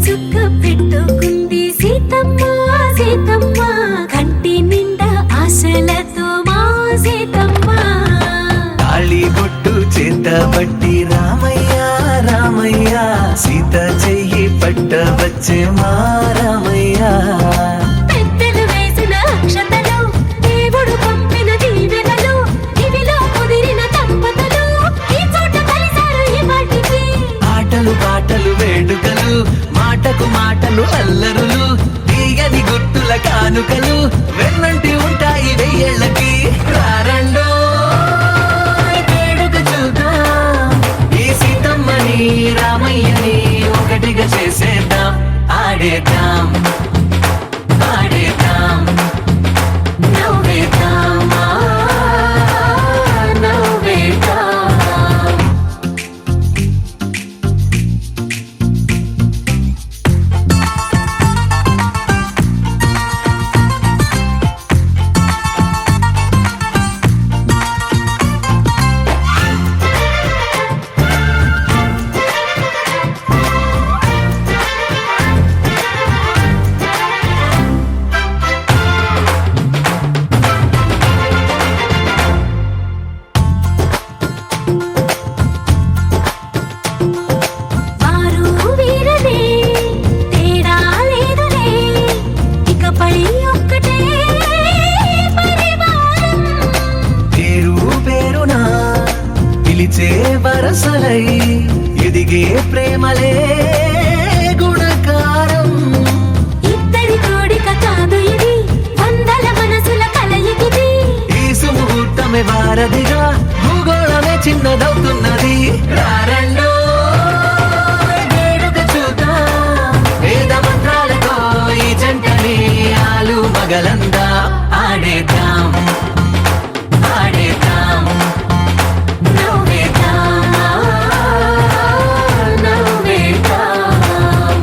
చుక్క పెట్టుకుంది సీతమ్మ సీతమ్మ కంటి నిండా ఆశలతో మా సీతమ్మ తాళి బొట్టు చేతబట్టి రామయ్య రామయ్య సీత చెయ్యి పట్టవచ్చే మా రామయ్య పెద్దలు వేసిన అక్షతలు దేవుడు పంపిన దీవెనలు ఇవిలో కుదిరిన దంపతులు ఈ చోట కలిసారు ఈ వాటికి ఆటలు పాటలు వేడుకలు మాటకు మాటలు అల్లరులు తీయని గుర్తుల కానుకలు వెన్నంటి ఉంటాయి వెయ్యేళ్ళకి రారండో వేడుక చూద్దాం ఈ సీతమ్మని రామయ్యని ఒకటిగా చేసేద్దాం ఆడేద్దాం ఆడేద్దాం నవ్వేద్దాం నవ్వేద్దాం వారు వీరనే తేడా లేదులే ఇకపై ఒక్కటే పరివారం పేరు పేరునా పిలిచే వరసలై ఎదిగే ప్రేమలే గుణకారం ఇద్దరి కోడిక కాదు ఇది వందల మనసుల కలయికిది ఈ సుముహూర్తమే వారధిగా భూగోళమే చిన్నదవుతున్నది రారండో వేడుక చూద్దాం వేద మంత్రాలతో ఈ జంటని ఆలు మగలందా ఆడేద్దాం ఆడేద్దాం నవ్వేద్దాం నవ్వేద్దాం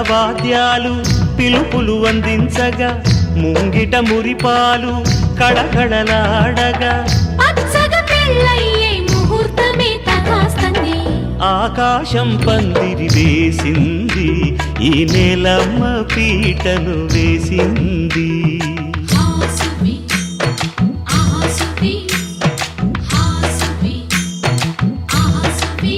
వాద్యాలు పిలుపులు అందించగా ముంగిట మురిపాలు కళకళలాడగా పచ్చగా పెళ్ళయ్యే ముహూర్తమే తగాస్తుంది. ఆకాశం పందిరి వేసింది, ఈ నేలమ్మ పీటను వేసింది. హాసువి ఆసువి హాసువి ఆసువి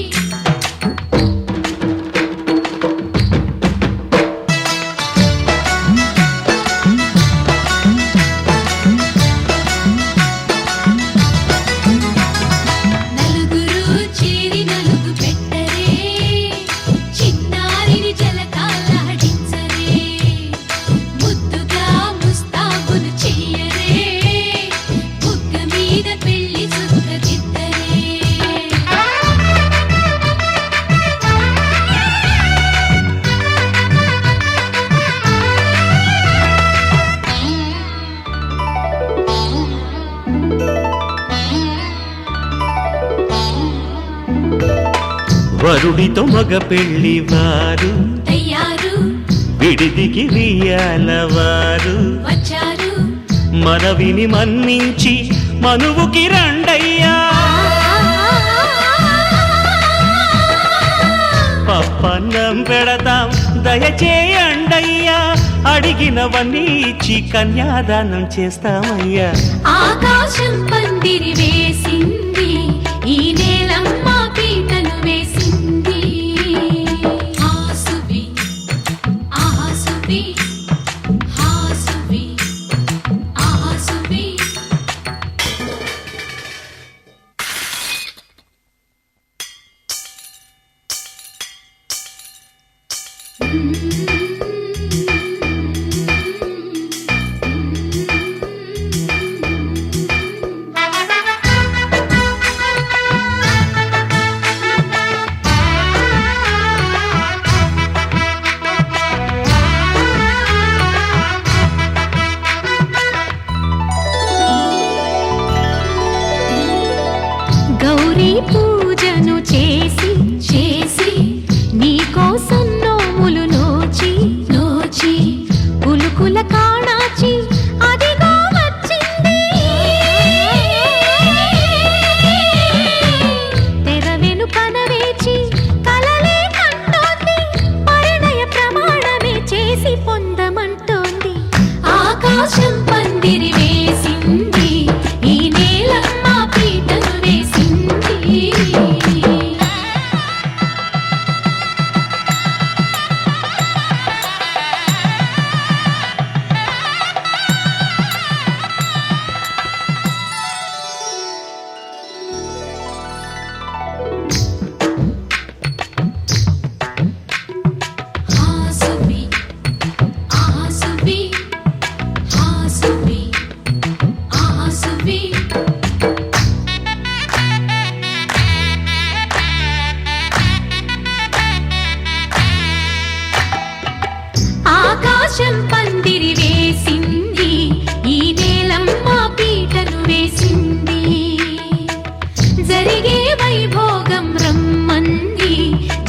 నలుగురు చేరి నలుగు పెట్టరే, చిన్నారిని జలకాలాడించరే, ముద్దుగా ముస్తాబులు చెయ్యరే, బుగ్గ మీద పెళ్లి చుక్క దిద్దరే. వరుడితో మగ పెళ్లి వారు తయారు విడిదికి వియ్యాలవారు వచ్చారు, మనవిని మన్నించి మనువుకి రండయ్యా. పప్పన్నం పెడతాం దయచేయండయ్యా, అడిగినవన్నీ ఇచ్చి కన్యాదానం చేస్తామయ్యా. ఆకాశం పందిరి వేసింది, ఈ నేలమ్మ పీటను వేసింది. హాసువి ఆసువి హాసువి ఆసువి గౌరీ పూజను చేసి చేసి నీకోసం నోములు నోచి నోచి పులుకుల కాణాచి అదిగో వచ్చింది. తెర వెనుకన వేచి కలలే కంటోంది, పరిణయ ప్రమాణమే చేసి పొందమంటోంది. ఆకాశం పందిరి వేసింది, ఈ నేలమ్మ పీటను వేసింది. హాసువి ఆసువి హాసువి ఆసువి ఆకాశం పందిరి వేసింది, ఈ నేలమ్మ పీటను వేసింది. జరిగే వైభోగం రమ్మంది,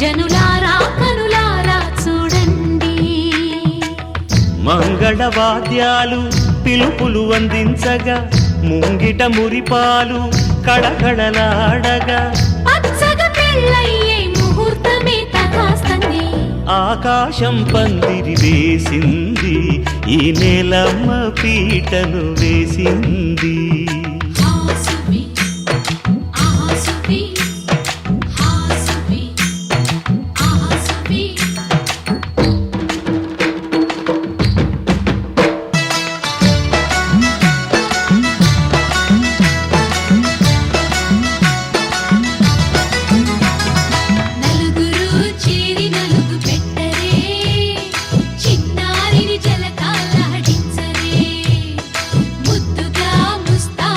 జనులారా కనులారా చూడండి. మంగళ వాద్యాలు పిలుపులు అందించగా ముంగిట మురిపాలు కళకళలాడగా పచ్చగా పెళ్ళయ్యే ముహూర్తమే తగాస్తుంది. ఆకాశం పందిరి వేసింది, ఈ నేలమ్మ పీటను వేసింది. హాసువి ఆసువి హాసువి ఆసువి నలుగురు చేరి నలుగు పెట్టరే, చిన్నారిని జలకాలాడించరే, ముద్దుగా ముస్తా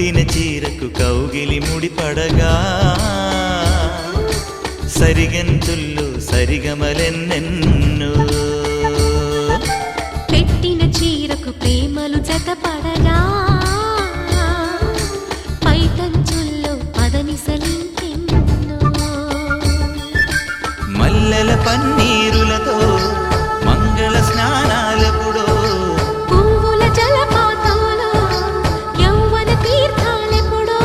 కట్టిన చీరకు కౌగిలి ముడిపడగా సరిగంతుల్లో సరిగమలెన్నెన్నో పెట్టిన చీరకు ప్రేమలు జతపడగా పైటంచుల్లో పదనిసలింకెన్నో మల్లెల పన్నీరులతో మంగళ స్నానాలెప్పుడో పువ్వుల జలపాతంలో యౌవన తీర్థాలెప్పుడో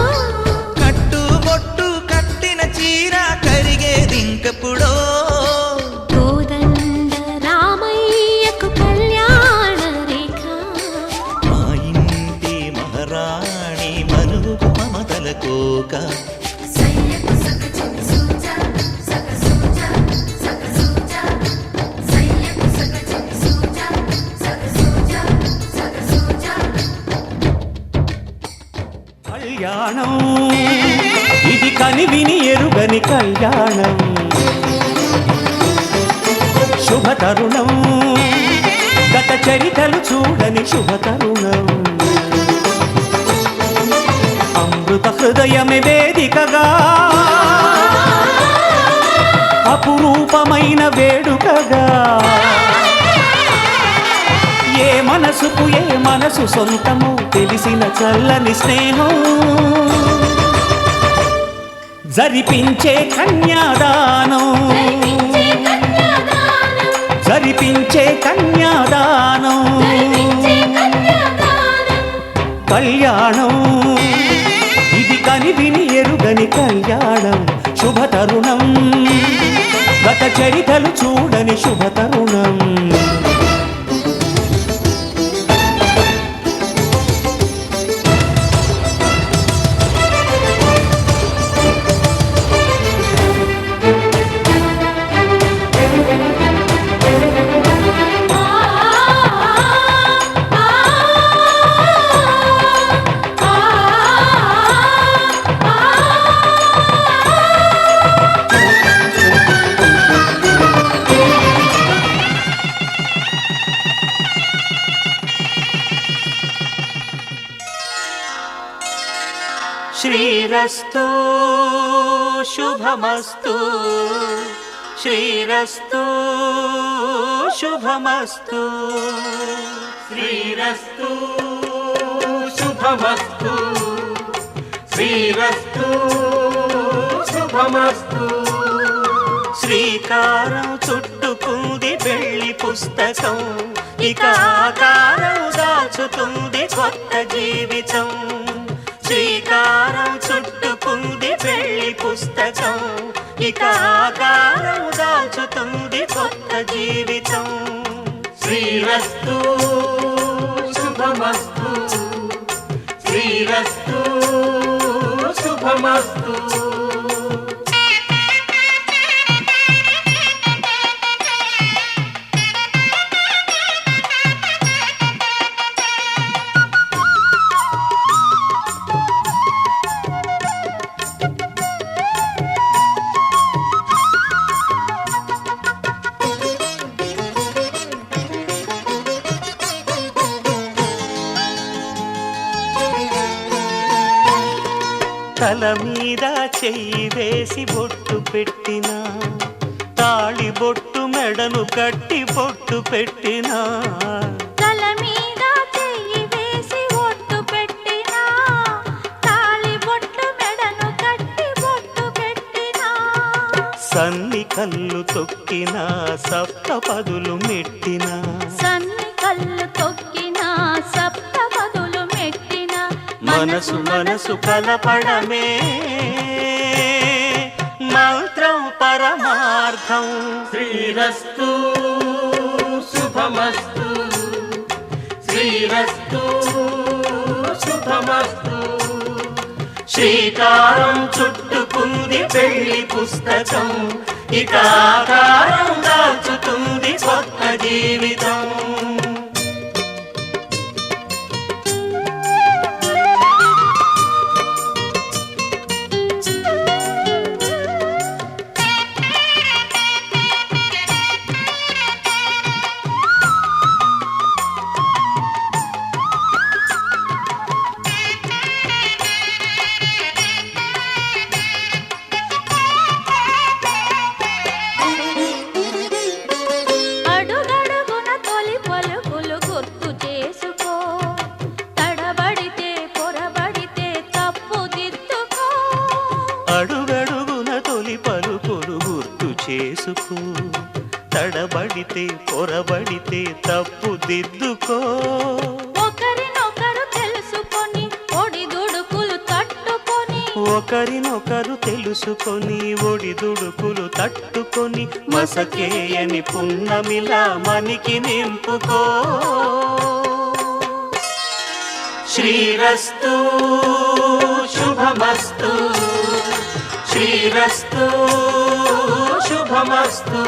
కట్టుబొట్టు కట్టిన చీర కరిగేదింకప్పుడో కోదండ రామయ్యకు కళ్యాణ రేఖ మా ఇంటి మహారాణి మనువుకు మమతల కోక కళ్యాణం ఇది కనివిని ఎరుగని కళ్యాణం శుభతరుణం గత చరితలు చూడని శుభతరుణం అమృత హృదయమే వేదికగా అపురూపమైన వేడుకగా ఏ మనసుకు ఏ మనసు సొంతము తెలిసిన చల్లని స్నేహం జరిపించే కన్యాదానం జరిపించే కన్యాదానం కళ్యాణం ఇది కనివిని ఎరుగని కళ్యాణం శుభతరుణం గత చరితలు చూడని శుభతరుణం శ్రీరస్తు శుభమస్తు శ్రీరస్తు శుభమస్తు శ్రీరస్తు శుభమస్తు శ్రీరస్తు శుభమస్తు శ్రీకారం చుట్టుకుంది పెళ్లి పుస్తకం ఇక ఆకారం దాచుతుంది కొత్త జీవితం శ్రీకారం చుట్టుకుంది పెళ్లి పుస్తకం ఇక ఆకారం దాచుతుంది కొత్త జీవితం శ్రీరస్తు శుభమస్తు శ్రీరస్తు శుభమస్తు తల మీద చెయ్యి వేసి బొట్టు పెట్టినా తాళి బొట్టు మెడను కట్టి బొట్టు పెట్టినా తల మీద చెయ్యి వేసి బొట్టు పెట్టినా తాళి బొట్టు మెడను కట్టి బొట్టు పెట్టినా సన్ని కళ్ళు తొక్కినా సప్త పదులు మెట్టినా సన్ని కళ్ళు తొక్కినా సప్త పదులు మెట్టినా మనసు మనసు కలపడమే మంత్రం పరమార్థం శ్రీరస్తు శుభమస్తు శ్రీరస్తు శుభమస్తు శ్రీకారం చుట్టుకుంది పెళ్లి పుస్తకం ఇక ఆకారం దాచుతుంది కొత్త జీవితం చేసుకో, తడబడితే పొరబడితే తప్పు దిద్దుకో. ఒకరినొకరు తెలుసుకొని ఒడిదుడుకులు తట్టుకొని, ఒకరినొకరు తెలుసుకొని ఒడిదుడుకులు తట్టుకొని, మసకేయని పున్నమిలా మనికి నింపుకో. శ్రీరస్తు శుభమస్తు, శ్రీరస్తు శుభమస్తు.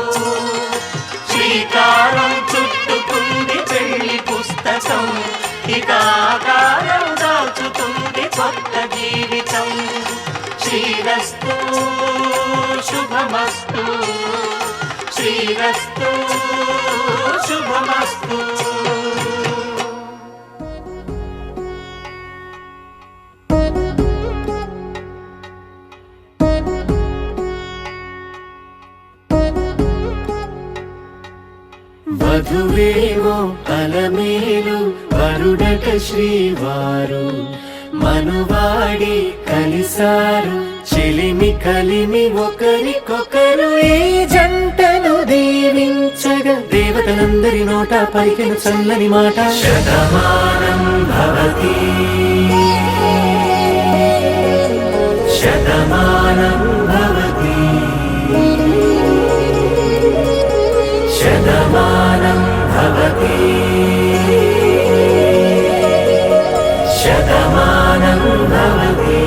శ్రీకారం చుట్టుకుంది పెళ్లి పుస్తకం, ఇక ఆకారం దాచుతుంది కొత్త జీవితం. శ్రీరస్తు శుభమస్తు, శ్రీరస్తు శుభమస్తు. వధువేవో అలమేలు వరుడట శ్రీవారు, మనువాడి కలిసారు చెలిమి కలిమి ఒకరికొకరు. ఈ జంటను దీవించగా దేవతలందరి నోట పలికిన చల్లని మాట. శతమానం భవతి శతమానం భవతి శతమానం భవతి శతమానం భవతి.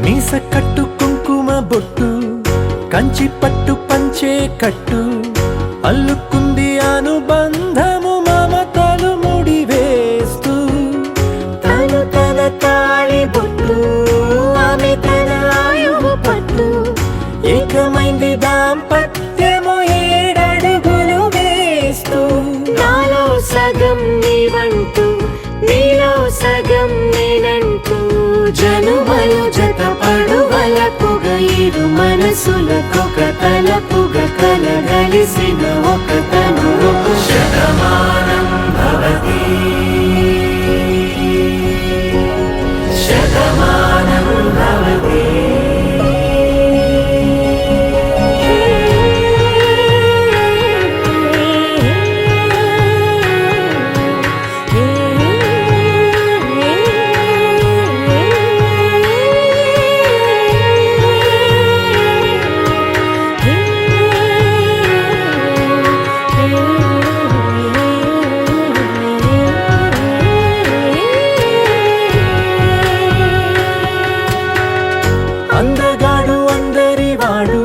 మీస కట్టు కుంకుమ బొట్టు, కంచి పట్టు పంచే కట్టు, అల్లుకుంది అనుబంధము మమతలు ముడివేస్తూ. తను తన తాళి బొట్టు, ఆమె తన ఆయువు పట్టు, ఏకమైంది దాంపత్యము 7 అడుగులు వేస్తూ. నాలో సగం నీవంటూ, నీలో సగం నేనంటూ, జనుమలు జతపడువలపుగా ఇరు మనసులకొక తలపుగా కలగలిసిన ఒక తను. శతమానం భవతి శతమానం భవతి. అందగాడు అందరివాడు,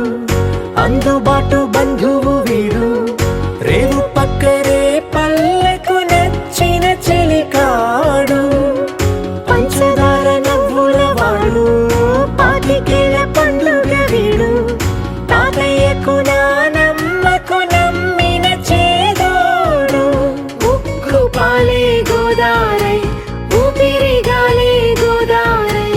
అందుబాటు బంధువు వీడు, రేవు పక్కరే పల్లెకు నచ్చిన చెలికాడు. పంచదార నవ్వుల వాడు, పాతికేల పండుగ వీడు, తాతయ్యకు నానమ్మకు నమ్మిన చేదోడు. ఉక్కు పాలే గోదారై, ఊపిరిగాలే గోదారై,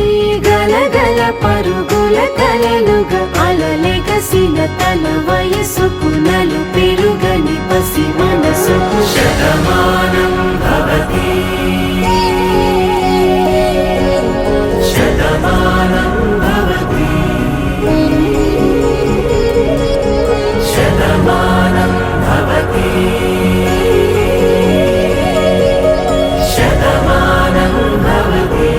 గలగల పరుగుల కలలుగా అలలెగసిన తన వయసుకు నలు పెరుగని పసి మనసుకు. శతమానం భవతి శతమానం భవతి శతమానం భవతి శతమానం భవతి.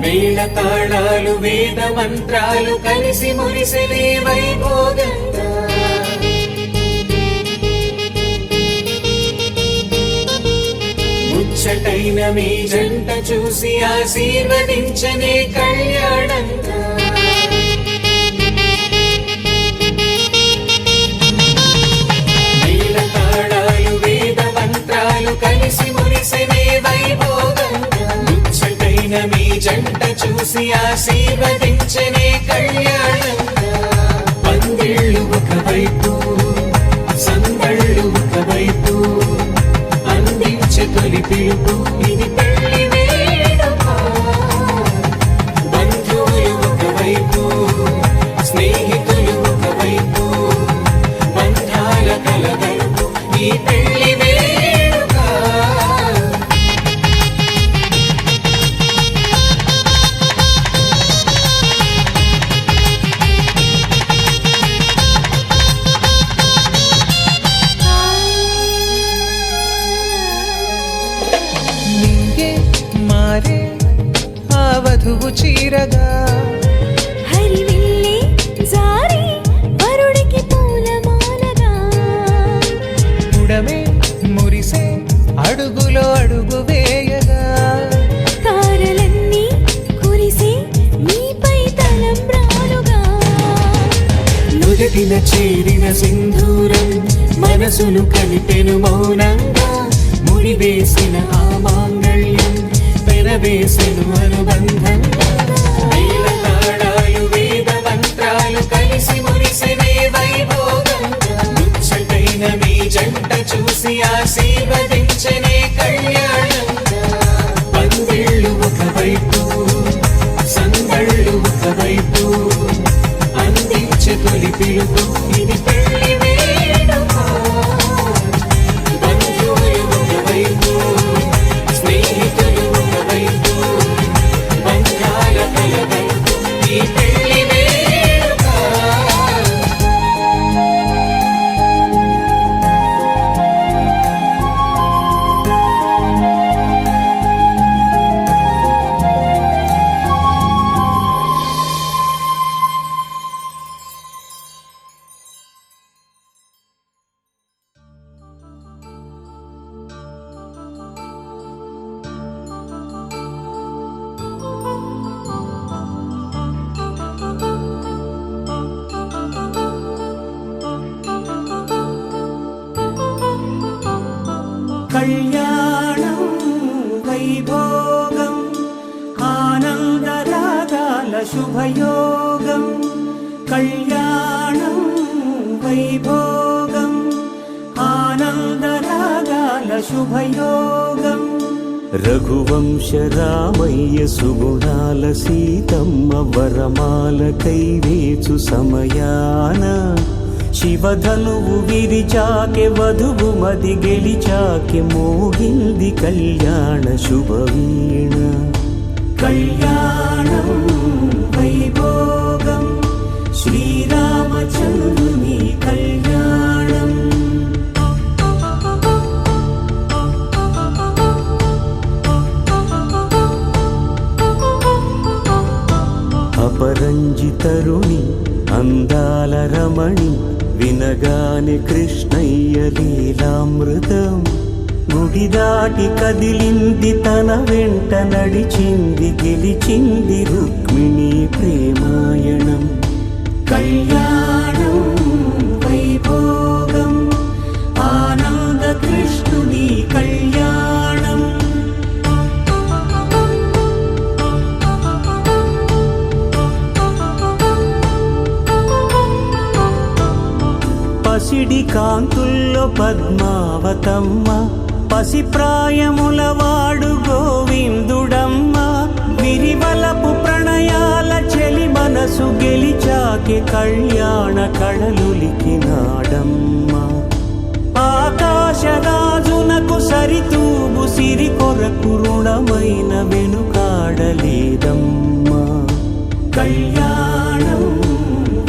మేళ తాళాలు వేద మంత్రాలు కలిసి మురిసెలే వైభోగంగా. ముచ్చటైన మీ జంట చూసి ఆశీర్వదించనే కళ్యాణంగా. మేళ తాళాలు వేద మంత్రాలు కలిసి మురిసెలే వైభోగంగా. ముచ్చటైన మీ జంట చూసి ఆశీర్వదించనే కళ్యాణంగా. పందిళ్ళు ఒకవైపు, సందళ్ళు ఒకవైపు, అందించే తొలి పిలుపు వైపు ఇది పెళ్లి వేడుక. బంధువులు ఒకవైపు, స్నేహితులు ఒకవైపు, బంధాల కలగలుపు ఈ పెళ్లి వేడుక. నింగే మారే ఆ వధువు చీరగా, హరివిల్లే జారి వరుడికి పూలమాలగా, ఉడమే మురిసే అడుగులో అడుగు వేయగా, తారలన్నీ కురిసే నీపై తలంబ్రాలుగా. నుదుటిన చేరిన సింధూరం మనసును కలిపెను మౌనంగా. ముడివేసిన ఆ మాంగళ్యం పెనవేసెను అనుబంధంగా. వేల తాళాలు వేద మంత్రాలు కలిసి మురిసెనే వైభోగంగా. ముచ్చటైన మీ జంట చూసి ఆశీర్వదించనే కళ్యాణంగా. పందిళ్ళు ఒకవైపు, సందళ్ళు ఒకవైపు, అందించే తొలి పిలుపు ఇది పెళ్లి వేడుక. బంధువులు ఒకవైపు, స్నేహితులు ఒకవైపు, బంధాల కలగలుపు ఈ పెళ్లి వేడుక. కళ్యాణం వైభోగం ఆనందరాగాల శుభయోగం. కళ్యాణం వైభోగం ఆనందరాగాల శుభయోగం. రఘువంశ రామయ్య సుగుణాల సీతమ్మ వరమాల కైవేచు సమయాన, శివధనువు విరిచాకె వధువు మది గెలిచాకె మోగింది కళ్యాణ శుభవీణ. కళ్యాణం వైభోగం శ్రీరామచంద్రుని కళ్యాణం. అపరంజితరుణి అందాల రమణి వినగానే కృష్ణయ్య లీలామృతం. గుడి దాటి కదిలింది తన వెంట నడిచింది గెలిచింది రుక్మిణి ప్రేమాయణం. కళ్యాణం వైభోగం ఆనంద కృష్ణుని కళ్యాణం. పసిడి కాంతుల్లో పద్మావతమ్మ, పసి ప్రాయముల వాడు గోవిందుడమ్మ. విరివలపు ప్రణయాల చెలి మనసు గెలిచాకే కళ్యాణ కళలులికినాడమ్మ. ఆకాశరాజునకు సరితూగు సిరి కొరకు రుణమైన వెనుకాడలేదమ్మా. కళ్యాణం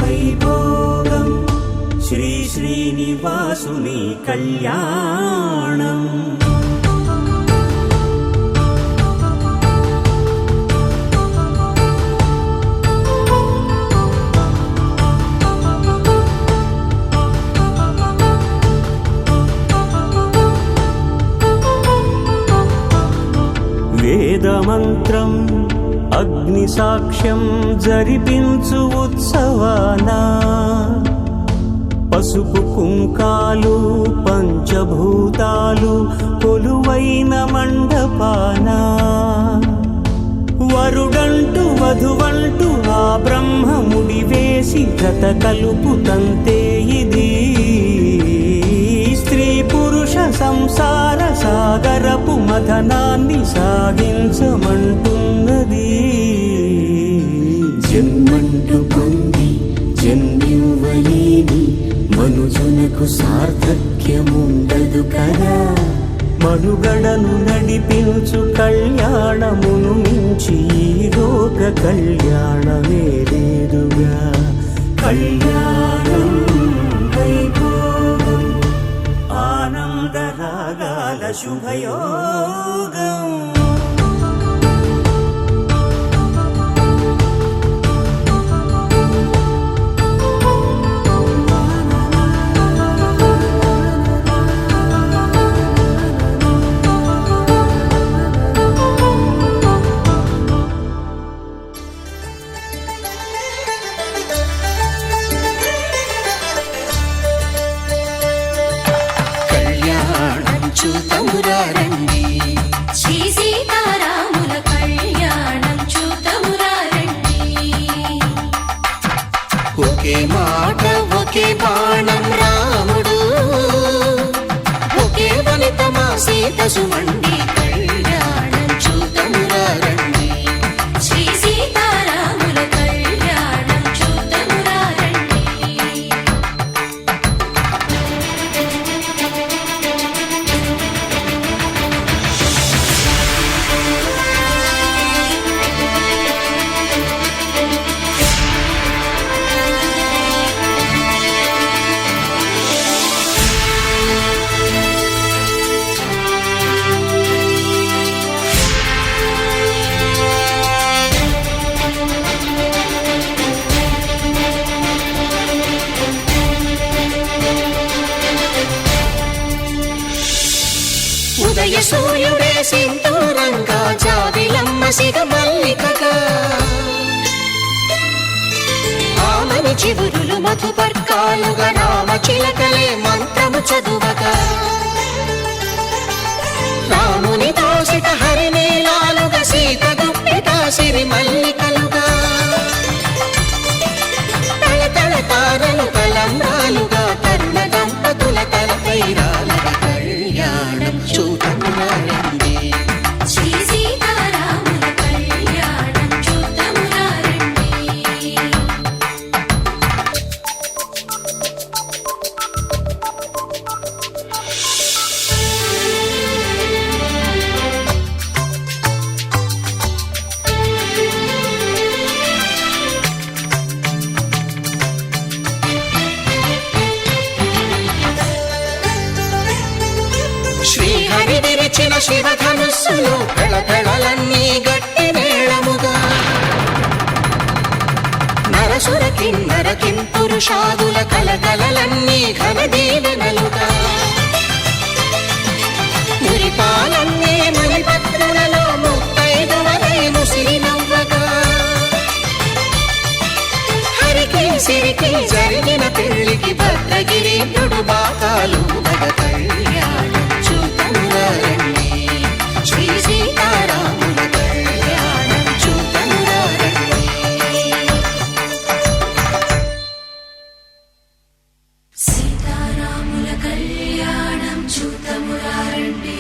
వైభోగం శ్రీ శ్రీనివాసుని కళ్యాణం. వేదమంత్రం అగ్ని సాక్ష్యం జరిపించు ఉత్సవానా, పసుపు కుంకాలు పంచభూతాలు కొలువైన మండపానా. వరుడంటూ వధువంటూ ఆ బ్రహ్మముడి వేసి జత కలుపుతంతే ఇది. స్త్రీ పురుష సంసార సాగరపు కథనాన్ని సాగించమంటున్నది. జన్మంటూ పొంది జన్మివ్వలేని మనుజునకు సార్థక్యముండదు కదా. మనుగడను నడిపించు కళ్యాణమును మించి ఈ లోక కళ్యాణమే లేదుగా. కళ్యాణం వైభోగం ఆనందరాగాల శుభయోగం. చూతమురారండి శ్రీ సీతారాముల కళ్యాణం చూతమురారండి. ఒకే మాట ఒకే బాణం రాముడు, ఒకే వనిత మా సీత సుమండి కళ్యాణం చూతమురారండి. శ్రీ సీతారాముల కళ్యాణం చూతమురారండి. ఉదయ సూర్యుడే సింధూరంగా జాబిలమ్మ సిగ మల్లికగా, ఆమని చివురులు మధుపర్కాలుగా రామ చిలకలే మంత్రము చదువగా, రాముని దోసిట హరినీలాలుగా సీత గుప్పిట సిరి మల్లికలుగా, తల తల తారలు తలంబ్రాలుగా తరుణ దంపతుల తలపై రాలగా కళ్యాణం చూతమురారండి. శ్రీ సీతారాముల కళ్యాణం చూతమురారండి. శ్రీహరి విరిచిన శివధనుస్సులు పెళపెళలన్నీ గట్టి మేళముగా, నరసుర కిన్నర కింపురుషాదుల కలకలలన్నీ ఘన దీవెనలుగా, మురిపాలన్నీ మణిపత్రులలో ముత్తైదువలై ముసిరి నవ్వగా, హరికి సిరికి జరిగిన పెళ్లికి భద్రగిరీంద్రుడు బాకాలు మగ కళ్యాణం చూతమురారండి. శ్రీ సీతారాముల కళ్యాణం చూతమురారండి. సీతారాముల కళ్యాణం చూతమురారండి.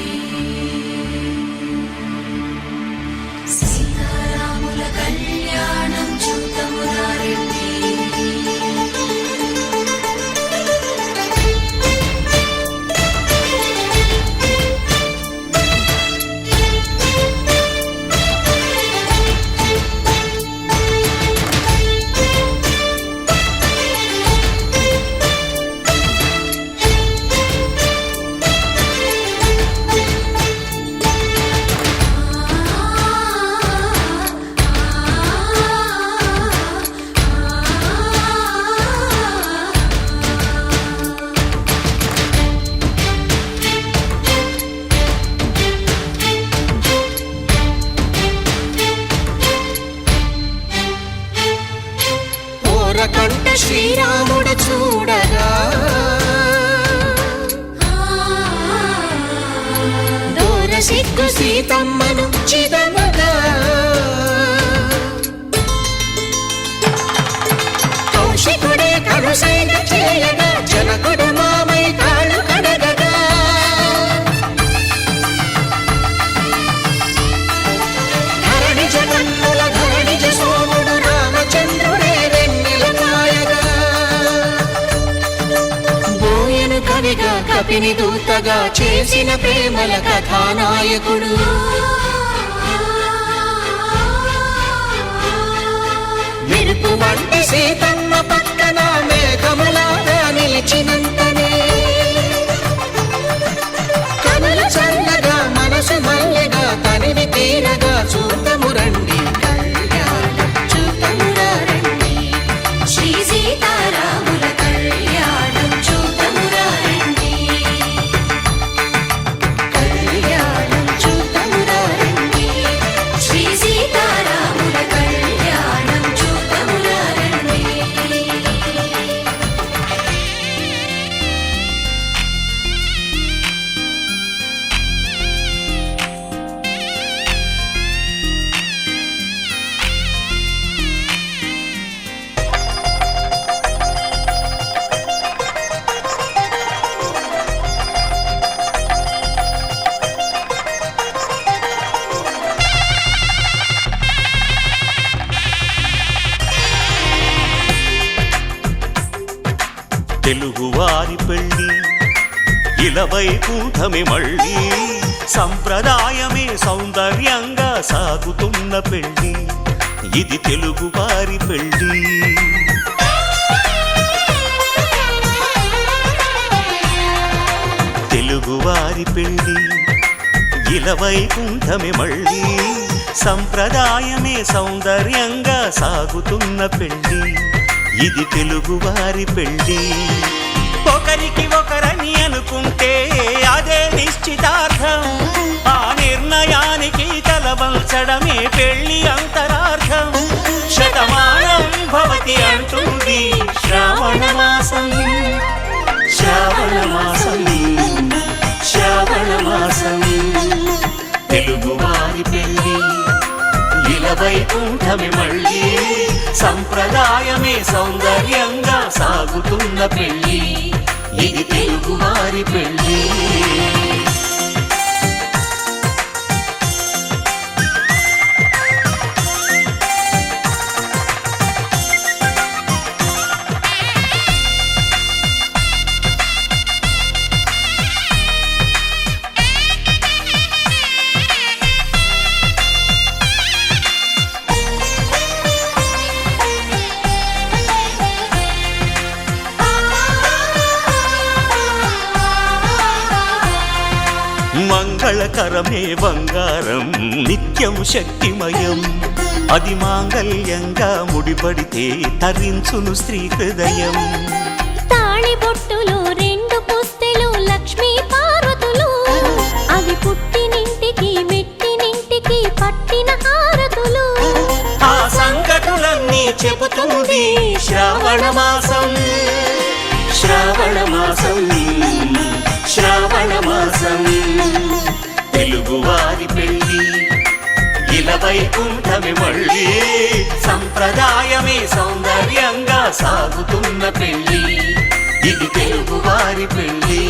సీతారాముల కళ్యాణం చూతమురారండి. కంట శ్రీరాముడు చూడగా, దూర సిగ్గు సీతమ్మను చిదమగా, కౌశికుడే కరుసైన చేయగా జనకుడు మామై కాళ్ళు కడగగా, తీపిని దూతగా చేసిన ప్రేమల కథానాయకుడు. మెరుపు వంటి సీతమ్మ పక్కన మేఘములాగా నిలిచినంతనే కనులు చల్లగా మనసు మల్లెగా తనివి తీరగా చూతము రండి కళ్యాణం చూతమురా రండి. శ్రీ సీతారాముల కళ్యాణం చూతమురా రండి. కళ్యాణం చూతమురా రండి. శ్రీ సీతారాముల కళ్యాణం చూతమురా రండి. తెలుగువారి పెళ్ళి ఇలవైకుంఠమే మళ్ళీ సంప్రదాయమే సౌందర్యంగా సాగుతున్న పెళ్ళి ఇది తెలుగువారి పెళ్ళి. తెలుగువారి పెళ్ళి ఇలవైకుంఠమే మళ్ళీ సంప్రదాయమే సౌందర్యంగా సాగుతున్న పెళ్ళి ఇది తెలుగువారి పెళ్ళి. ఒకరికి ఒకరని అనుకుంటే అదే నిశ్చితార్థం, ఆ నిర్ణయానికి తలవంచడమే పెళ్ళి అంతరార్థం. శతమానం భవతి అంటుంది శ్రావణ మాసం, శ్రావణ మాసం, శ్రావణ మాసం. తెలుగువారి పెళ్ళి ఇలవైకుంఠమే మళ్ళీ సంప్రదాయమే సౌందర్యంగా సాగుతున్న పెళ్ళి ఇది తెలుగువారి పెళ్ళి. మంగళకరమే బంగారం నిత్యం శక్తిమయం, అది మాంగళ్యంగా ముడిపడితే తరించును స్త్రీ హృదయం. తాళి బొట్టులు రెండు పుస్తెలు లక్ష్మీ పార్వతులు, అవి పుట్టినింటికి మెట్టినింటికి పట్టిన హారతులు. ఆ సంగతులన్నీ చెబుతుంది శ్రావణ మాసం, శ్రావణ మాసం, శ్రావణ మాసం. తెలుగువారి పెళ్ళి ఇలవైకుంఠమే మళ్ళీ సంప్రదాయమే సౌందర్యంగా సాగుతున్న పెళ్ళి ఇది తెలుగువారి పెళ్ళి.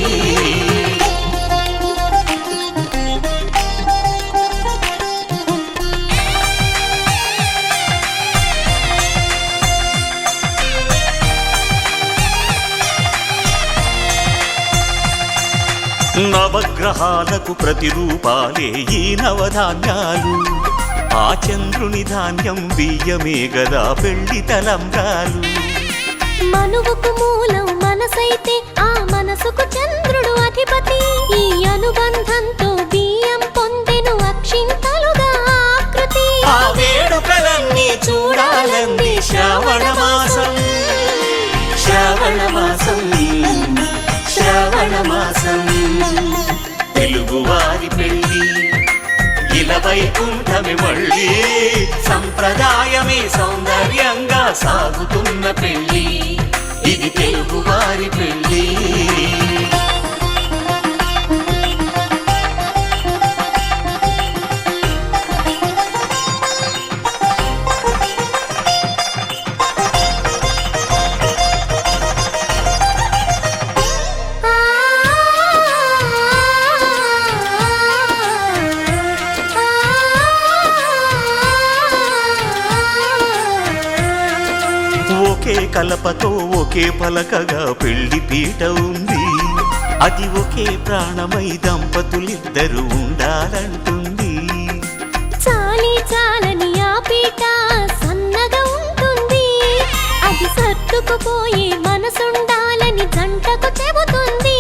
నవగ్రహాలకు ప్రతిరూపాలే ఈ నవధాన్యాలు, ఆ చంద్రుని ధాన్యం బియ్యమే గదా పెళ్లి తలంబ్రాలు. మనువుకు మూలం మనసైతే ఆ మనసుకు చంద్రుడు అధిపతి, ఈ అనుబంధంతో బియ్యం పొందెను అక్షింతలుగా ఆకృతి. ఆ వేడుకలన్నీ చూడాలంది శ్రావణ మాసం, శ్రావణ మాసం, శ్రావణ మాసం. తెలుగువారి పెళ్ళి ఇలవైకుంఠమే మళ్ళీ సంప్రదాయమే సౌందర్యంగా సాగుతున్న పెళ్ళి ఇది తెలుగువారి పెళ్ళి. ఒకే కలపతో ఒకే పలకగా పెళ్లి పీట ఉంది, అది ఒకే ప్రాణమై దంపతులిద్దరూ ఉండాలంటుంది. చాలి చాలని ఆ పీట సన్నగా ఉంటుంది, అది సర్దుకుపోయే మనసుండాలని జంటకు చెబుతుంది.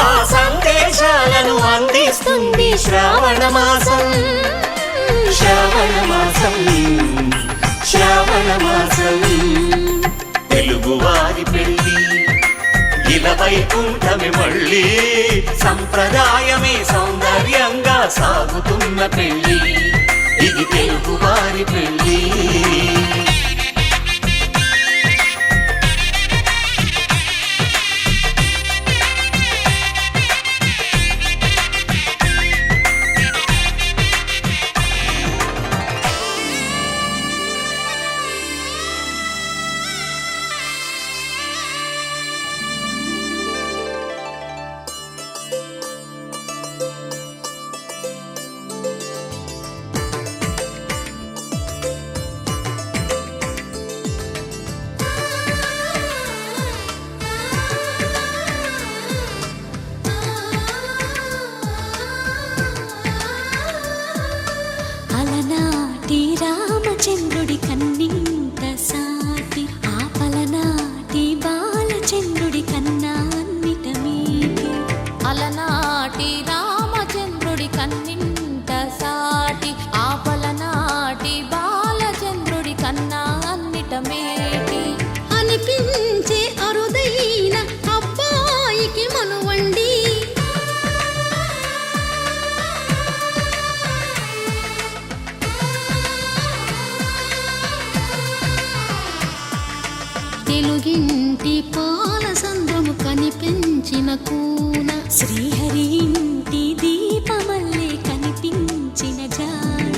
ఆ సందేశాలను అందిస్తుంది శ్రావణ మాసం, శ్రావణ మాసం, శ్రావణ మాసం. తెలుగువారి పెళ్ళి ఇలా వైకుంఠమే మళ్ళీ, సంప్రదాయమే సౌందర్యంగా సాగుతున్న పెళ్ళి, ఇది తెలుగువారి పెళ్ళి. అలనాటి రామచంద్రుడి కన్నింత సాటి, ఆ పలనాటి బాలచంద్రుడి కన్నా అన్నిట మీటి. అలనాటి రామచంద్రుడి కన్నింట సాటి, ఆ పలనాటి బాలచంద్రుడి కన్నా అన్నిట మేటి. అనిపించే అరుదైన అబ్బాయికి మనువండి, తెలుగింటి పాల సంద్రము కనిపించిన కూన, శ్రీహరి ఇంటి దీపమల్లే కనిపించిన జాన.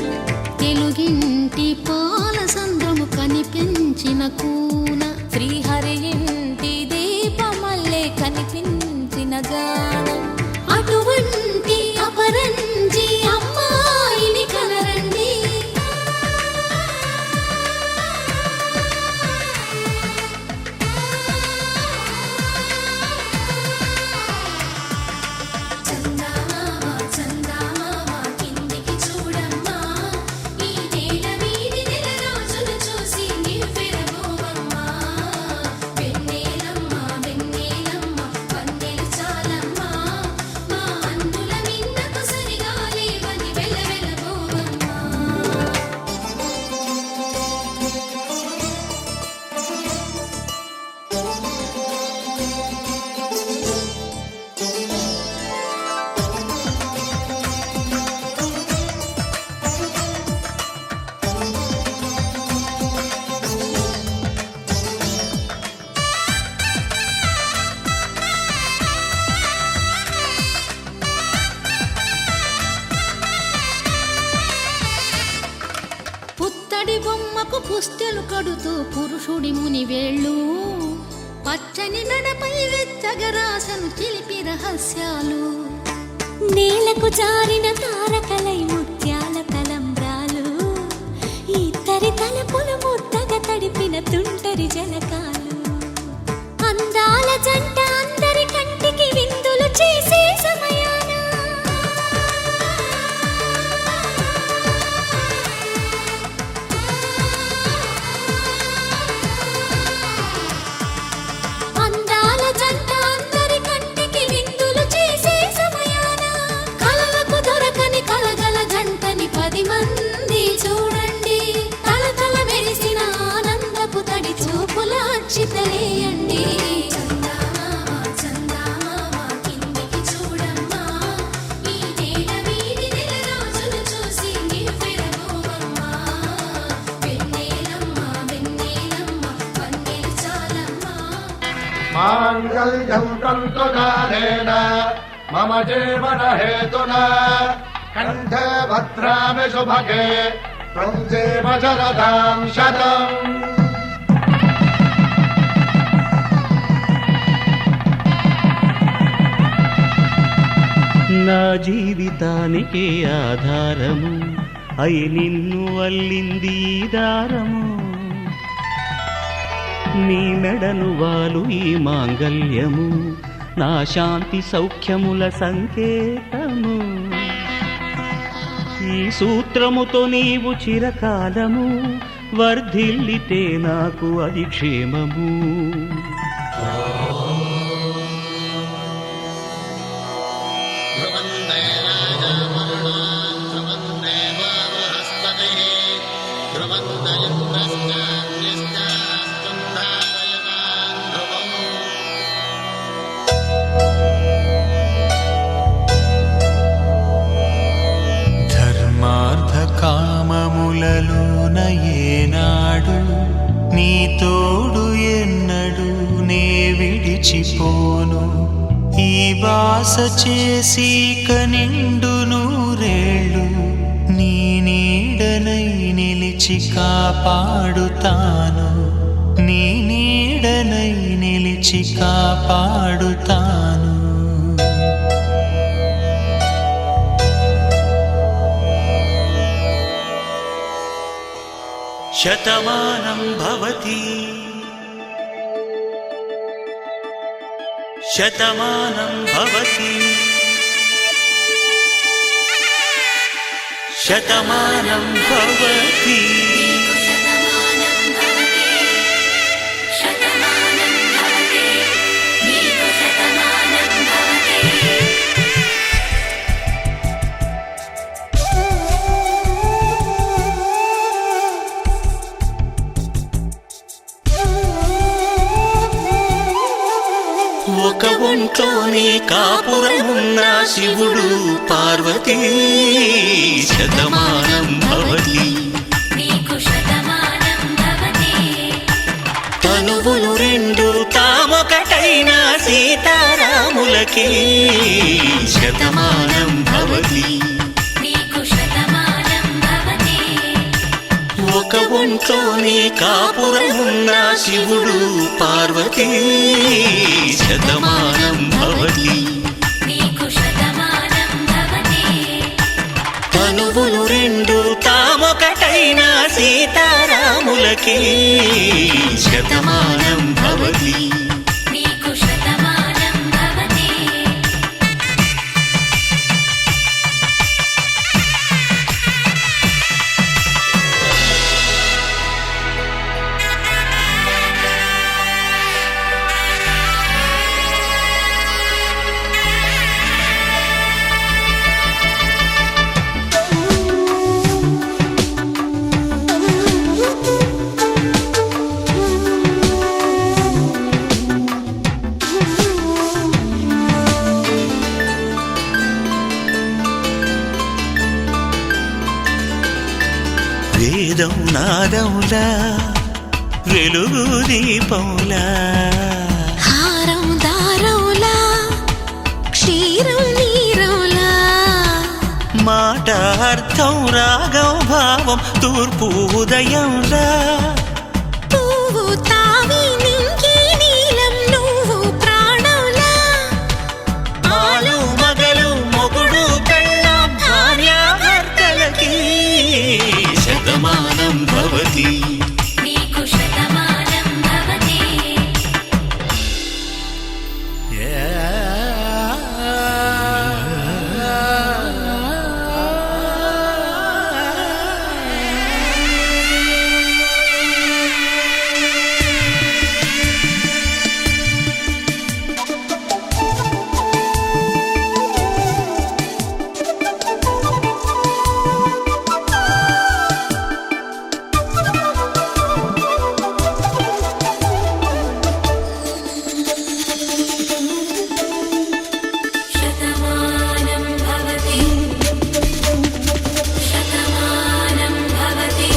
తెలుగింటి పాల సంద్రము కనిపించిన కూన, శ్రీహరి ఇంటి దీపమల్లే కనిపించిన జాన. అటువంటి అపరంజి అమ్మాయిని కనరండి, చందమామ చందమామ కిందికి చూడమ్మా, ఈ నేల వీధి నెల రోజులు చూసి నివ్వెరబోవమ్మా. వెన్నెలమ్మ వెన్నెలమ్మ వన్నెలు చాలమ్మా, మా అన్నుల మిన్నకు సరిగా లేవని వెలవెలబోవమ్మా. పుత్తడి బొమ్మకు పుస్తెలు కడుతూ పురుషుడి ముని వేళ్ళు, పచ్చని మెడపై వెచ్చగరాసను చిలిపి రహస్యాలు. నేలకు జారిన తారకలై ముత్యాల తలంబ్రాలు, ఇద్దరి తలపులు ముద్దగా తడిపిన తుంటరి జలకాలు. అందాల జంట అందరి కంటికి విందులు చేసే సమయాన, అందాల జంట అందరి కంటికి విందులు చేసే సమయాన, కలలకు దొరకని కలగల జంటని 10 మంది చూడండి. తలతల మెరిసిన ఆనందపు తడి చూపుల అచ్చితలేయండి. చందమామ చందమామ కిందికి చూడమ్మా, ఈ నేల వీధి నెల రోజులు చూసి నివ్వెరబోవమ్మా. వెన్నెలమ్మ వెన్నెలమ్మ వన్నెలు చాలమ్మా. మాంగళ్యం తంతునానేన మమ జీవన హేతునా కంఠే భద్రామి శుభగే త్వం జీవ శరదాం శతం. నా జీవితానికే ఆధారము అయి నిన్ను అల్లింది ఈ దారము. నీ మెడను వాలు ఈ మాంగల్యము నా శాంతి సౌఖ్యముల సంకేతము. ఈ సూత్రముతో నీవు చిరకాలము వర్ధిల్లితే నాకు అది క్షేమము. ధర్మార్థ కామములలోన ఏనాడు నీ తోడు ఎన్నడు నే విడిచిపోను. ఈ బాస చేసి కనిండు నూరేళ్ళు నీ నీడనై నిలిచి కాపాడుతాను. నీ నీడనై నిలిచి కాపాడుతాను. శతమానం భవతి శతమానం భవతి శతమానం భవతి. శతమానం భవతి శతమానం భవతి నీకు శతమానం భవతి. ఒక ఒంట్లోని కాపురమున్న శివుడు పార్వతీ శతమానం భవతి. నీకు శతమానం భవతి తనువులు రెండు తామొకటైన సీతారాములకి శతమానం భవతి. నీకు శతమానం భవతి ఒక ఒంట్లోని కాపురమున్న శివుడు పార్వతీ శతమానం భవతి. నీకు శతమానం భవతి తనువులు రెండు తామొకటైన సీతారాములకి శతమానం భవతి. నీకు శతమానం భవతి. వేదం నాదములా వెలుగు దీపంలా హారం దారంలా క్షీరం నీరంలా మాట అర్థం రాగం భావం తూర్పు ఉదయంలా పువ్వు తావి నింగి నీలం నువ్వు ప్రాణంలా ఆలు మగలు మొగుడు పెళ్ళాం భార్యాభర్తలకి శతమానం భవతి. నీకు శతమానం భవతి శతమానం భవతి శతమానం భవతి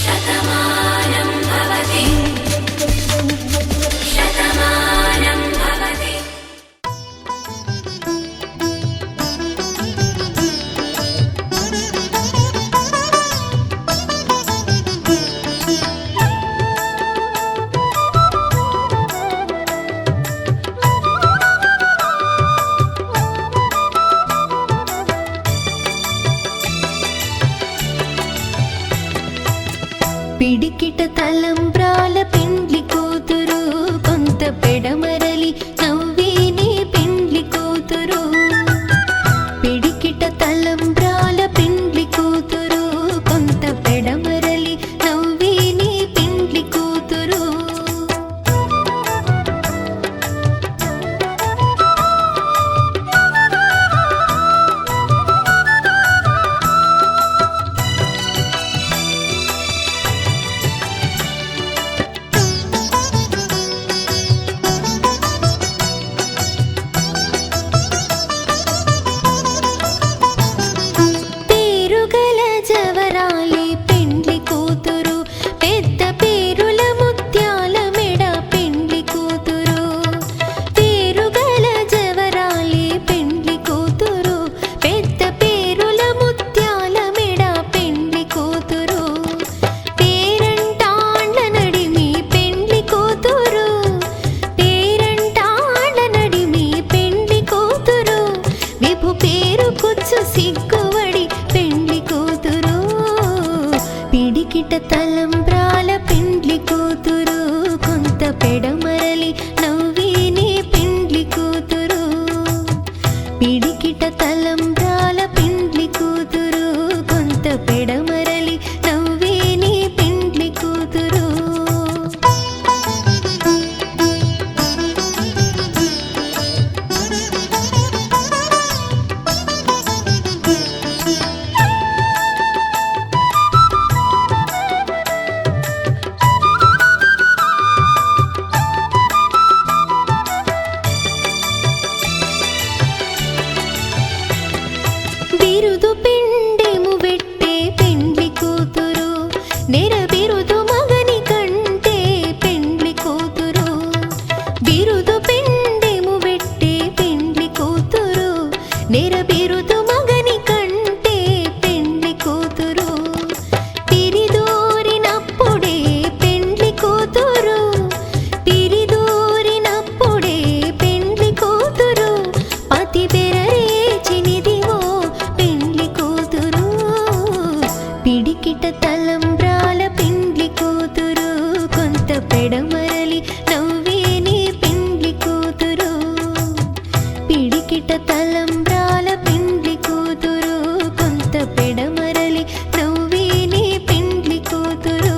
శతమానం భవతి శతమానం భవతి. పిడికిట తలంబ్రాల పెండ్లి కూతురు కొంత పెడమరలి పేరుకు పేరుకొచ్చు సిగ్గువడి పెండ్లి కూతురు పిడికిట తలంబ్రాల పెండ్లి కూతురు కొంత పెడమరలి నవ్వేనే పెండ్లి కూతురు పిడికిట తలంబ్రాల పెండ్లి కూతురు కొంత పెడమరలి నవ్వేనే పెండ్లి కూతురు బిరుదు పిండెము వెట్టే పెండ్లి కూతురు నెర బిరుదు మగని కంటే పెండ్లి కూతురు బిరుదు పిండెము వెట్టే పెండ్లి కూతురు నెర బిరుదు మగని కంటే పెండ్లి కూతురు పిరిదూరినప్పుడే పెండ్లి కూతురు పిరిదూరినప్పుడే పెండ్లి కూతురు పతి బెరరేచినిదివో పెండ్లి కూతురు పిడికిట తలంబ్రాల పెండ్లి కూతురు కొంత పెడమరలి నవ్వేనే పెండ్లి కూతురు పిడికిట తలంబ్రాల పెండ్లి కూతురు కొంత పెడమరలి నవ్వేనే పెండ్లి కూతురు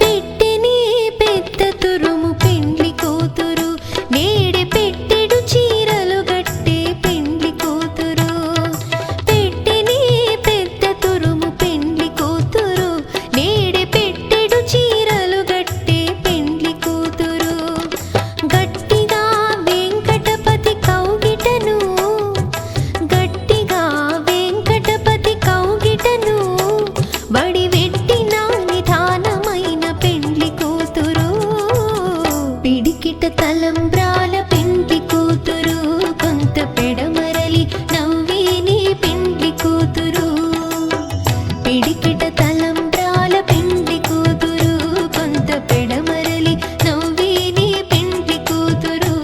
పెట్టెనే పెద్ద తురుము పెండ్లి కూతురు నేడే పెట్టెడు చీరలు గట్టే పెండ్లి కూతురు పెట్టెనే పెద్ద తురుము పెండ్లి కూతురు నేడే పెట్టెడు చీరలు గట్టే పెండ్లి కూతురు గట్టిగా వెంకటపతి కౌగిటను గట్టిగా వెంకటపతి కౌగిటను బడి వెట్టిన నిధానమైన పెండ్లి కూతురు పిడికిట తలంబ్రాల పెండ్లి కూతురు కొంత పెడమరలి నవ్వేనే పెండ్లి కూతురు పిడికిట తలంబ్రాల పెండ్లి కూతురు కొంత పెడమరలి నవ్వేనే పెండ్లి కూతురు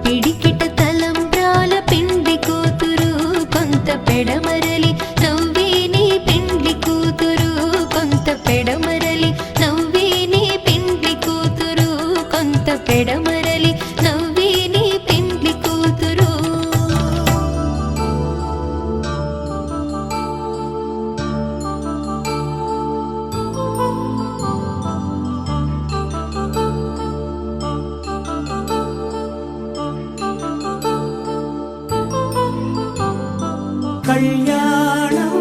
పిడికిట తలంబ్రాల పెండ్లి కూతురు కొంత పెడమరలి నవ్వేనే పెండ్లి కూతురు కొంత పెడమరలి నవ్వేనే పెండ్లి కూతురు కొంత పెడమరలి నవ్వేనే పెండ్లి కూతురు కళ్యాణం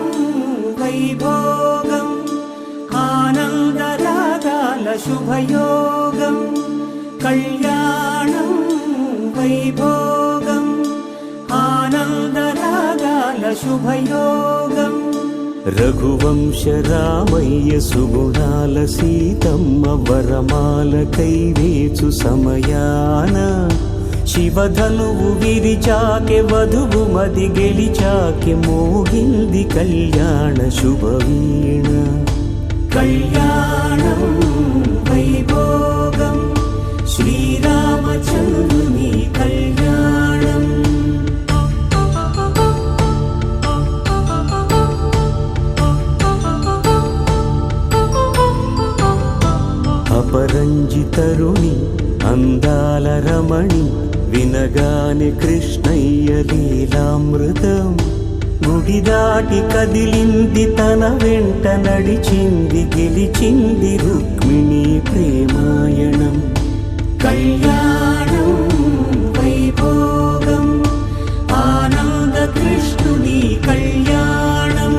వైభోగం ఆనందరాగాల శుభయోగం కళ్యాణం వైభోగం ఆనందరాగాల శుభయోగం రఘువంశ రామయ్య సుగుణాల సీతమ్మ వరమాల కైవేచు సమయాన శివధనువు విరిచాకె వధువు మది గెలిచాకె మోగింది కళ్యాణ శుభవీణ కళ్యాణం వైభోగం శ్రీరామచంద్రుని కళ్యాణం అపరంజి తరుణి అందాల రమణి వినగాని కృష్ణయ్య లీలామృతం గుడి దాటి కదిలింది తన వెంట నడిచింది గెలిచింది రుక్మిణి ప్రేమాయణం కళ్యాణం వైభోగం ఆనంద కృష్ణుని కళ్యాణం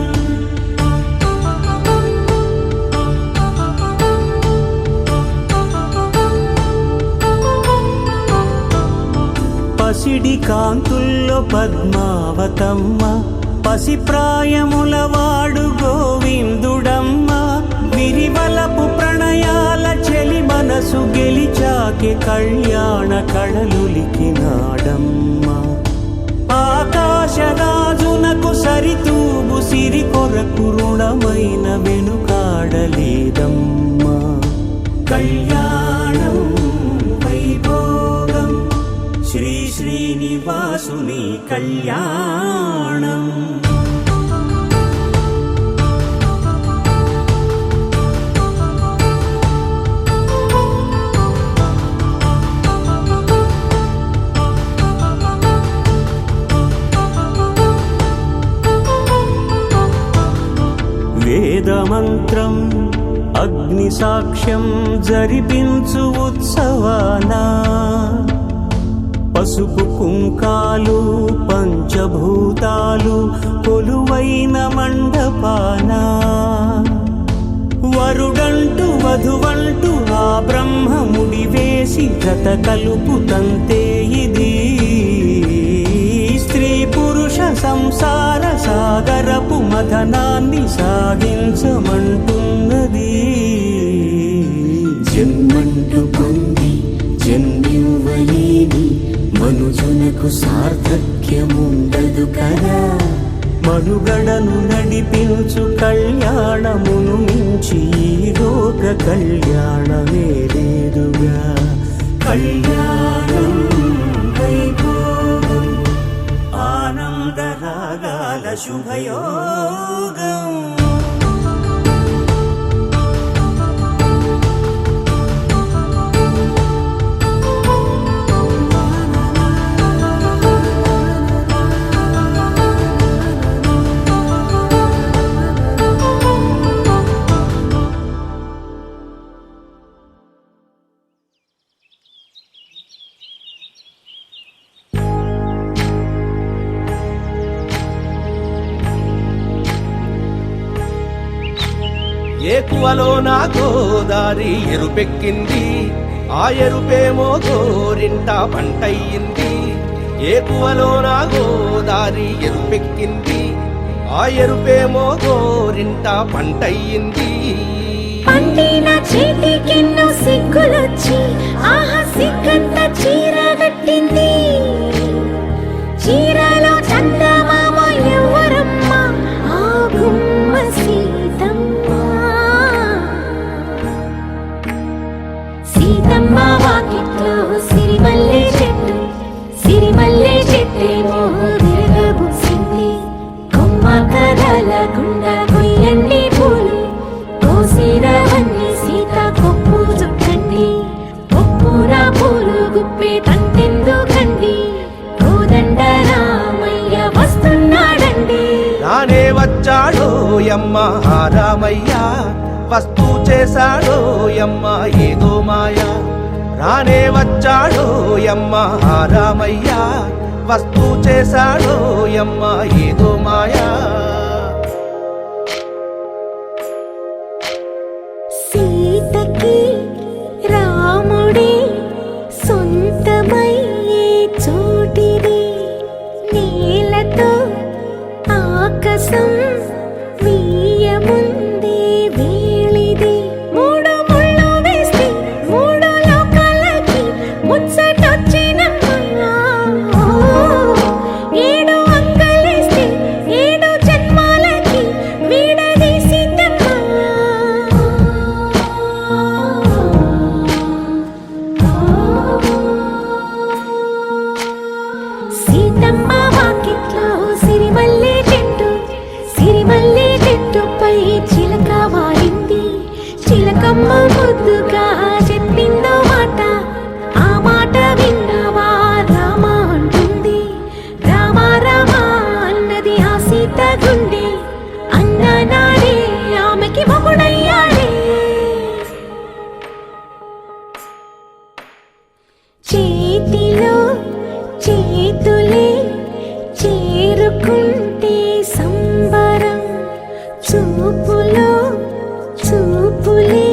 పసిడి కాంతుల్లో పద్మావతమ్మ పసి ప్రాయముల వాడు గోవిందుడమ్మ విరివలపు పలికే కళ్యాణ కళలులికినాడమ్మా. ఆకాశరాజునకు సరితూబు సిరి కొరకు రుణమైన వెనుకాడలేదమ్మా. కళ్యాణం వైభోగం శ్రీ శ్రీనివాసుని కళ్యాణం. వేదమంత్రం అగ్ని సాక్ష్యం జరిపించు ఉత్సవానా, పసుపు కుంకాలు పంచభూతాలు కొలువైన మండపానా. వరుడంటూ వధువంటూ ఆ బ్రహ్మముడి వేసి జత కలుపు తంతే ఇది. స్త్రీ పురుష సంసార సాగరపు మథనాన్ని సాగించమంటున్నది. జన్మంటూ పొంది జన్మివ్వలేని మనుజునకు సార్థక్యముండదు కదా. మనుగడను నడిపించు కళ్యాణమును మించి ఈ లోక కళ్యాణమే లేదుగా. కళ్యాణం వైభోగం ఆనందరాగాల శుభయోగం. ఏకువలో నా గోదారి ఎరుపెక్కింది, ఆ ఎరుపేమో గోరింట పంటయ్యింది. ఏకువలో నా గోదారి ఎరుపెక్కింది, ఆ ఎరుపేమో గోరింట పంటయ్యింది. పండిన చేతికెన్నో సిగ్గులొచ్చి ఆహా సిగ్గంత చీర కట్టింది. చీరలో చందమామ ఎవరమ్మ, ఆ గుమ్మ సీతమ్మ. సీతమ్మ వాకిట్లో సిరిమల్లె చెట్టు, సిరిమల్లె చెట్టేమో విరగబూసింది. కొమ్మ కదలకుండా కొయ్యండి పూలు, కోసిరవన్నీ సీత కొప్పు చుట్టండి. కొప్పున పూలు గుప్పే తంతెందుకండి, కోదండ రామయ్య వస్తున్నాడండి. రానే వచ్చాడో యమ్మ రామయ్య, వస్తూ చేశాడో యమ్మ ఏదో మాయ. రానే వచ్చాడో యమ్మ రామయ్య, వస్తూ చేశాడో యమ్మ ఏదో మాయా. సీతకి రాముడే సొంతమయ్యే చోటిది. నేలతో ఆకాశం వీయముందే వేళిది. మూడు ముళ్ళు వేస్తే మూడు లోకాలకి ముచ్చటొచ్చినమ్మా. ఏడు అంగలేస్తే ఏడు జన్మాలకి వీడదీసిద్దమ్మా. సీతమ్మ వాకిట్లో సిరిమల్లె చెట్టు, సిరిమల్లె చెట్టుపై చిలక వాలింది. చిలకమ్మ ముద్దుగా చెప్పిందో మాట, ఆ మాట విన్నవా రామ అంటుంది. రామ రామ అన్నది ఆ సీత గుండె, అన్న నాడే ఆమెకి మొగుడయ్యాడే. చేతిలో చేతులే చేరుకుంటే సంబరం, చూపులో చూపులే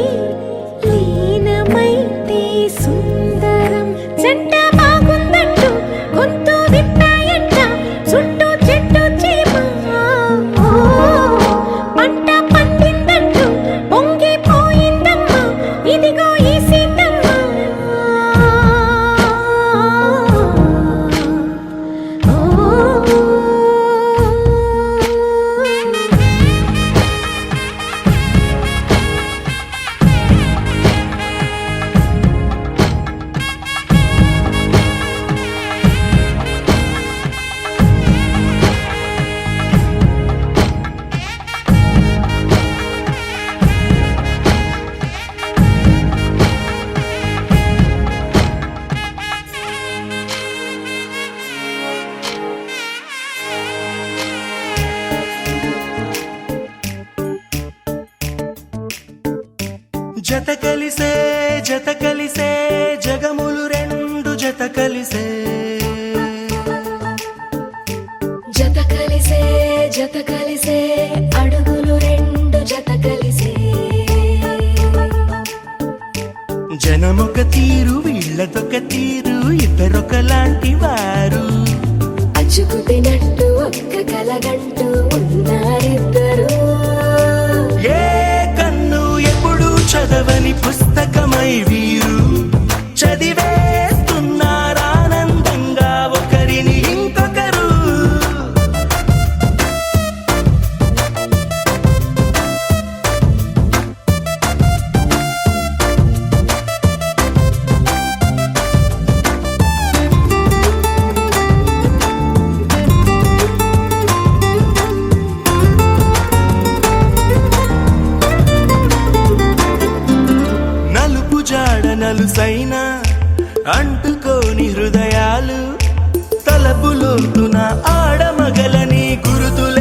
లీనమైతే సుందరం. జంట బాగుందంటూ గొంతు విప్పాయంట చుట్టూ చెట్టు చీమ. పంట పండిందంటూ పొంగిపోయిందమ్మా, ఇదిగో ఈ సీతమ్మ. జత కలిసే జగములు రెండు జత కలిసే జత కలిసే అడుగులు రెండు జత కలిసే జనమొక తీరు వీళ్ళదొక తీరు ఇద్దరొకలాంటి వారు అచ్చుకు తినట్టు ఒక్క కలగంటూ ఉన్నారిద్దరు ఏ కన్ను ఎప్పుడు చదవని పుస్తకమై వీరు చదివేస్తున్నారానందంగా ఒకరిని ఇంకొకరు నలుపు జాడ నలుసైన అంటుకోని హృదయాలు తలపులోతున ఆడమగలని గురుతుల